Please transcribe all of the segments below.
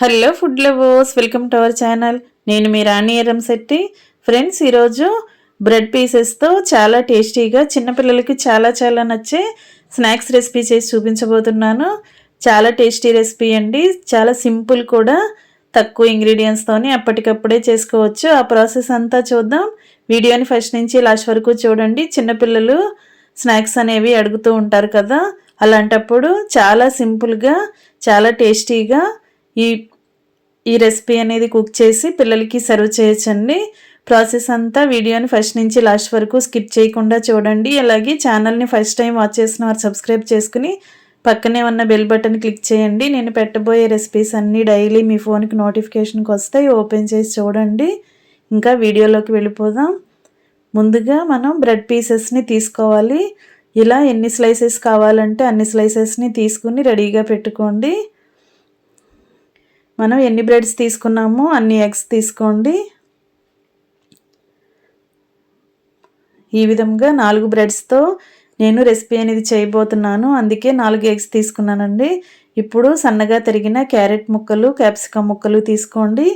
Hello food lovers, welcome to our channel. నేను మీ రాణి Eramsetti. Friends, ఈరోజు bread పీసెస్తో చాలా టేస్టీగా చిన్నపిల్లలకి చాలా నచ్చే స్నాక్స్ రెసిపీ చేసి చూపించబోతున్నాను. చాలా టేస్టీ రెసిపీ అండి. చాలా సింపుల్ కూడా, తక్కువ ఇంగ్రీడియంట్స్తోని అప్పటికప్పుడే చేసుకోవచ్చు. ఆ ప్రాసెస్ అంతా చూద్దాం. వీడియోని ఫస్ట్ నుంచి లాస్ట్ వరకు చూడండి. చిన్నపిల్లలు స్నాక్స్ అనేవి అడుగుతూ ఉంటారు కదా, అలాంటప్పుడు చాలా సింపుల్గా చాలా టేస్టీగా ఈ రెసిపీ అనేది కుక్ చేసి పిల్లలకి సర్వ్ చేయొచ్చండి. ప్రాసెస్ అంతా వీడియోని ఫస్ట్ నుంచి లాస్ట్ వరకు స్కిప్ చేయకుండా చూడండి. అలాగే ఛానల్ని ఫస్ట్ టైం వాచ్ చేసిన వారు సబ్స్క్రైబ్ చేసుకుని పక్కనే ఉన్న బెల్ బటన్ క్లిక్ చేయండి. నేను పెట్టబోయే రెసిపీస్ అన్నీ డైలీ మీ ఫోన్కి నోటిఫికేషన్కి వస్తాయి. ఓపెన్ చేసి చూడండి. ఇంకా వీడియోలోకి వెళ్ళిపోదాం. ముందుగా మనం బ్రెడ్ పీసెస్ని తీసుకోవాలి. ఇలా ఎన్ని స్లైసెస్ కావాలంటే అన్ని స్లైసెస్ని తీసుకుని రెడీగా పెట్టుకోండి. మనం ఎన్ని బ్రెడ్స్ తీసుకున్నామో అన్ని ఎగ్స్ తీసుకోండి. ఈ విధంగా 4 బ్రెడ్స్తో నేను రెసిపీ అనేది చేయబోతున్నాను. అందుకే 4 ఎగ్స్ తీసుకున్నానండి. ఇప్పుడు సన్నగా తరిగిన క్యారెట్ ముక్కలు, క్యాప్సికమ్ ముక్కలు తీసుకోండి.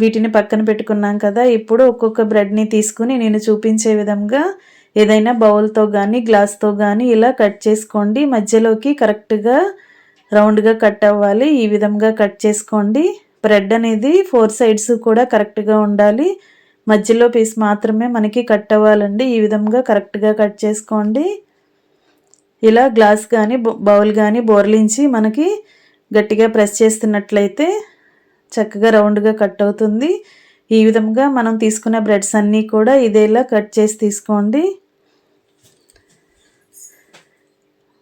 వీటిని పక్కన పెట్టుకున్నాం కదా. ఇప్పుడు ఒక్కొక్క బ్రెడ్ని తీసుకుని నేను చూపించే విధంగా ఏదైనా బౌల్తో కానీ గ్లాస్తో కానీ ఇలా కట్ చేసుకోండి. మధ్యలోకి కరెక్ట్గా రౌండ్గా కట్ అవ్వాలి. ఈ విధంగా కట్ చేసుకోండి. బ్రెడ్ అనేది 4 సైడ్స్ కూడా కరెక్ట్గా ఉండాలి. మధ్యలో పీస్ మాత్రమే మనకి కట్ అవ్వాలండి. ఈ విధంగా కరెక్ట్గా కట్ చేసుకోండి. ఇలా గ్లాస్ కానీ బౌల్ కానీ బోర్లించి మనకి గట్టిగా ప్రెస్ చేస్తున్నట్లయితే చక్కగా రౌండ్గా కట్ అవుతుంది. ఈ విధంగా మనం తీసుకున్న బ్రెడ్స్ అన్నీ కూడా ఇదేలా కట్ చేసి తీసుకోండి.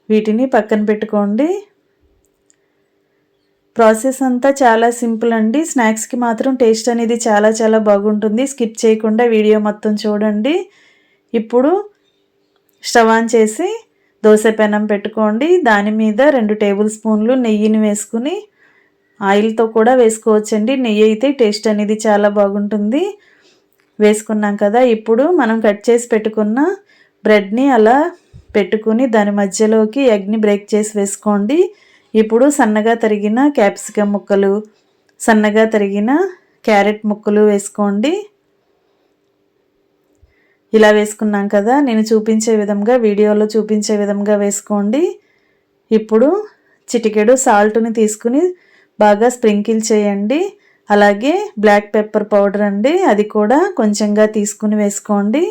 వీటిని పక్కన పెట్టుకోండి. ప్రాసెస్ అంతా చాలా సింపుల్ అండి. స్నాక్స్కి మాత్రం టేస్ట్ అనేది చాలా బాగుంటుంది. స్కిప్ చేయకుండా వీడియో మొత్తం చూడండి. ఇప్పుడు స్టవ్ ఆన్ చేసి దోశ పెనం పెట్టుకోండి. దాని మీద 2 టేబుల్ స్పూన్లు నెయ్యిని వేసుకుని, ఆయిల్తో కూడా వేసుకోవచ్చండి. నెయ్యి అయితే టేస్ట్ అనేది చాలా బాగుంటుంది. వేసుకున్నాం కదా. ఇప్పుడు మనం కట్ చేసి పెట్టుకున్న బ్రెడ్ని అలా పెట్టుకుని దాని మధ్యలోకి ఎగ్ని బ్రేక్ చేసి వేసుకోండి. ఇప్పుడు సన్నగా తరిగిన క్యాప్సికమ్ ముక్కలు, సన్నగా తరిగిన క్యారెట్ ముక్కలు వేసుకోండి. ఇలా వేసుకున్నాం కదా. నేను చూపించే విధంగా, వీడియోలో చూపించే విధంగా వేసుకోండి. ఇప్పుడు చిటికెడు సాల్ట్ని తీసుకుని బాగా స్ప్రింకిల్ చేయండి. అలాగే బ్లాక్ పెప్పర్ పౌడర్ అండి, అది కూడా కొంచెంగా తీసుకుని వేసుకోండి.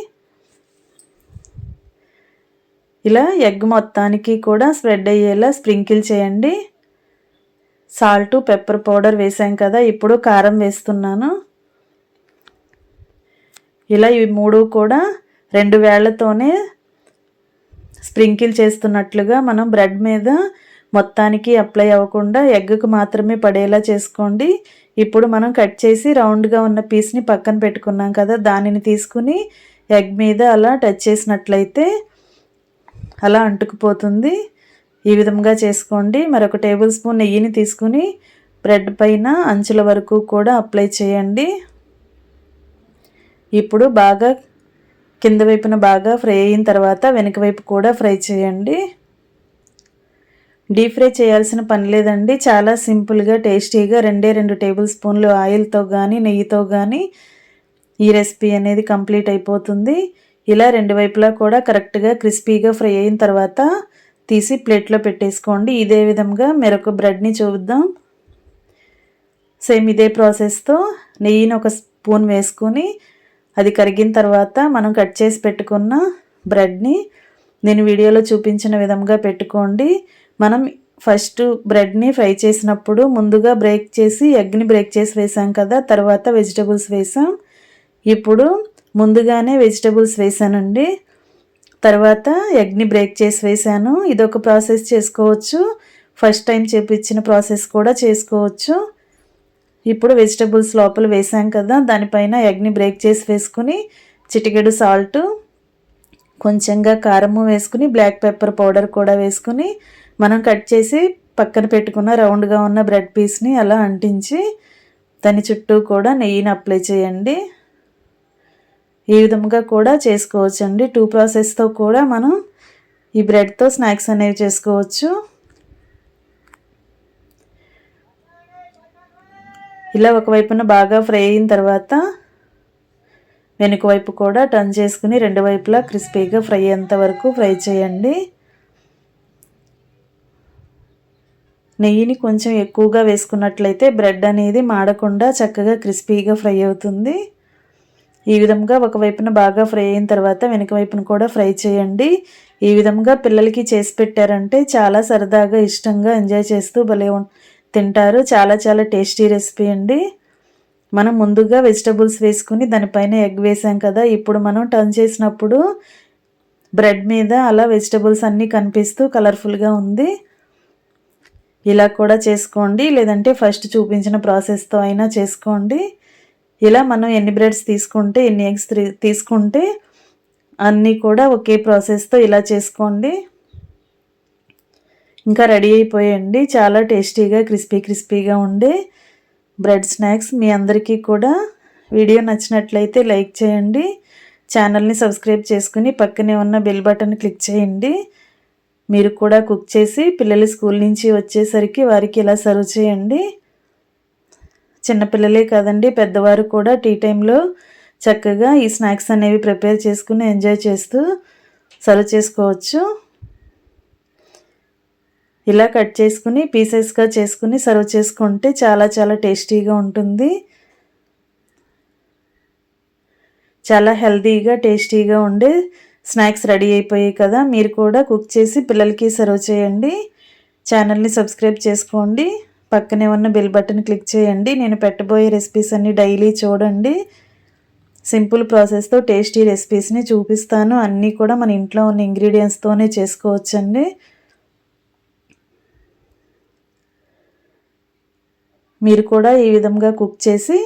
ఇలా ఎగ్ మొత్తానికి కూడా స్ప్రెడ్ అయ్యేలా స్ప్రింకిల్ చేయండి. సాల్ట్, పెప్పర్ పౌడర్ వేసాం కదా. ఇప్పుడు కారం వేస్తున్నాను. ఇలా ఇవి 3 కూడా 2 వేళ్లతోనే స్ప్రింకిల్ చేస్తున్నట్లుగా మనం బ్రెడ్ మీద మొత్తానికి అప్లై అవ్వకుండా ఎగ్కు మాత్రమే పడేలా చేసుకోండి. ఇప్పుడు మనం కట్ చేసి రౌండ్గా ఉన్న పీస్ని పక్కన పెట్టుకున్నాం కదా, దానిని తీసుకుని ఎగ్ మీద అలా టచ్ చేసినట్లయితే అలా అంటుకుపోతుంది. ఈ విధంగా చేసుకోండి. మరొక టేబుల్ స్పూన్ నెయ్యిని తీసుకుని బ్రెడ్ పైన అంచుల వరకు కూడా అప్లై చేయండి. ఇప్పుడు బాగా కింద వైపున బాగా ఫ్రై అయిన తర్వాత వెనుక వైపు కూడా ఫ్రై చేయండి. డీప్ ఫ్రై చేయాల్సిన పని లేదండి. చాలా సింపుల్గా టేస్టీగా 2 టేబుల్ స్పూన్లు ఆయిల్తో కానీ నెయ్యితో కానీ ఈ రెసిపీ అనేది కంప్లీట్ అయిపోతుంది. ఇలా 2 వైపులా కూడా కరెక్ట్గా క్రిస్పీగా ఫ్రై అయిన తర్వాత తీసి ప్లేట్లో పెట్టేసుకోండి. ఇదే విధంగా మరొక బ్రెడ్ని చూద్దాం. సేమ్ ఇదే ప్రాసెస్తో నెయ్యిని 1 స్పూన్ వేసుకొని అది కరిగిన తర్వాత మనం కట్ చేసి పెట్టుకున్న బ్రెడ్ని నేను వీడియోలో చూపించిన విధంగా పెట్టుకోండి. మనం ఫస్ట్ బ్రెడ్ని ఫ్రై చేసినప్పుడు ముందుగా బ్రేక్ చేసి ఎగ్ని బ్రేక్ చేసి వేసాం కదా, తర్వాత వెజిటబుల్స్ వేసాం. ఇప్పుడు ముందుగానే వెజిటబుల్స్ వేసానండి, తర్వాత ఎగ్ని బ్రేక్ చేసి వేసాను. ఇదొక ప్రాసెస్ చేసుకోవచ్చు. ఫస్ట్ టైం చేపించిన ప్రాసెస్ కూడా చేసుకోవచ్చు. ఇప్పుడు వెజిటబుల్స్ లోపల వేసాం కదా, దానిపైన ఎగ్ని బ్రేక్ చేసి వేసుకుని చిటికెడు సాల్ట్, కొంచెంగా కారము వేసుకుని బ్లాక్ పెప్పర్ పౌడర్ కూడా వేసుకుని మనం కట్ చేసి పక్కన పెట్టుకున్న రౌండ్గా ఉన్న బ్రెడ్ పీస్ని అలా అంటించి దాని చుట్టూ కూడా నెయ్యిని అప్లై చేయండి. ఈ విధంగా కూడా చేసుకోవచ్చండి. 2 ప్రాసెస్తో కూడా మనం ఈ బ్రెడ్తో స్నాక్స్ అనేవి చేసుకోవచ్చు. ఇలా ఒకవైపున బాగా ఫ్రై అయిన తర్వాత వెనుక వైపు కూడా టర్న్ చేసుకుని రెండు వైపులా క్రిస్పీగా ఫ్రై అయ్యేంత వరకు ఫ్రై చేయండి. నెయ్యిని కొంచెం ఎక్కువగా వేసుకున్నట్లయితే బ్రెడ్ అనేది మాడకుండా చక్కగా క్రిస్పీగా ఫ్రై అవుతుంది. ఈ విధంగా ఒకవైపున బాగా ఫ్రై అయిన తర్వాత వెనుక వైపున కూడా ఫ్రై చేయండి. ఈ విధంగా పిల్లలకి చేసి పెట్టారంటే చాలా సరదాగా ఇష్టంగా ఎంజాయ్ చేస్తూ భలే తింటారు. చాలా చాలా టేస్టీ రెసిపీ అండి. మనం ముందుగా వెజిటబుల్స్ వేసుకుని దానిపైన ఎగ్ వేసాం కదా, ఇప్పుడు మనం టర్న్ చేసినప్పుడు బ్రెడ్ మీద అలా వెజిటబుల్స్ అన్నీ కనిపిస్తూ కలర్ఫుల్గా ఉంది. ఇలా కూడా చేసుకోండి, లేదంటే ఫస్ట్ చూపించిన ప్రాసెస్తో అయినా చేసుకోండి. ఇలా మనం ఎన్ని బ్రెడ్స్ తీసుకుంటే ఎన్ని ఎగ్స్ తీసుకుంటే అన్నీ కూడా ఒకే ప్రాసెస్తో ఇలా చేసుకోండి. ఇంకా రెడీ అయిపోయండి చాలా టేస్టీగా క్రిస్పీగా ఉండే బ్రెడ్ స్నాక్స్. మీ అందరికీ కూడా వీడియో నచ్చినట్లయితే లైక్ చేయండి, ఛానల్ని సబ్స్క్రైబ్ చేసుకుని పక్కనే ఉన్న బెల్ బటన్ క్లిక్ చేయండి. మీరు కూడా కుక్ చేసి పిల్లలు స్కూల్ నుంచి వచ్చేసరికి వారికి ఇలా సర్వ్ చేయండి. చిన్నపిల్లలే కాదండి, పెద్దవారు కూడా టీ టైంలో చక్కగా ఈ స్నాక్స్ అనేవి ప్రిపేర్ చేసుకుని ఎంజాయ్ చేస్తూ సర్వ్ చేసుకోవచ్చు. ఇలా కట్ చేసుకుని పీసెస్గా చేసుకుని సర్వ్ చేసుకుంటే చాలా చాలా టేస్టీగా ఉంటుంది. చాలా హెల్తీగా టేస్టీగా ఉండే స్నాక్స్ రెడీ అయిపోయాయి కదా. మీరు కూడా కుక్ చేసి పిల్లలకి సర్వ్ చేయండి. ఛానల్ని సబ్స్క్రైబ్ చేసుకోండి, పక్కనే ఉన్న బెల్ బటన్ క్లిక్ చేయండి. నేను పెట్టబోయే రెసిపీస్ అన్నీ డైలీ చూడండి. సింపుల్ ప్రాసెస్తో టేస్టీ రెసిపీస్ని చూపిస్తాను. అన్నీ కూడా మన ఇంట్లో ఉన్న ఇంగ్రీడియంట్స్తోనే చేసుకోవచ్చండి. మీరు కూడా ఈ విధంగా కుక్ చేసి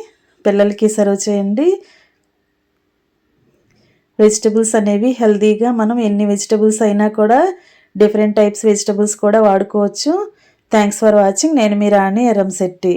పిల్లలకి సర్వ్ చేయండి. వెజిటబుల్స్ అనేవి హెల్తీగా మనం ఎన్ని వెజిటబుల్స్ అయినా కూడా డిఫరెంట్ టైప్స్ వెజిటబుల్స్ కూడా వాడుకోవచ్చు. Thanks for watching. నేను మీ రాణి ఎర్రంశెట్టి.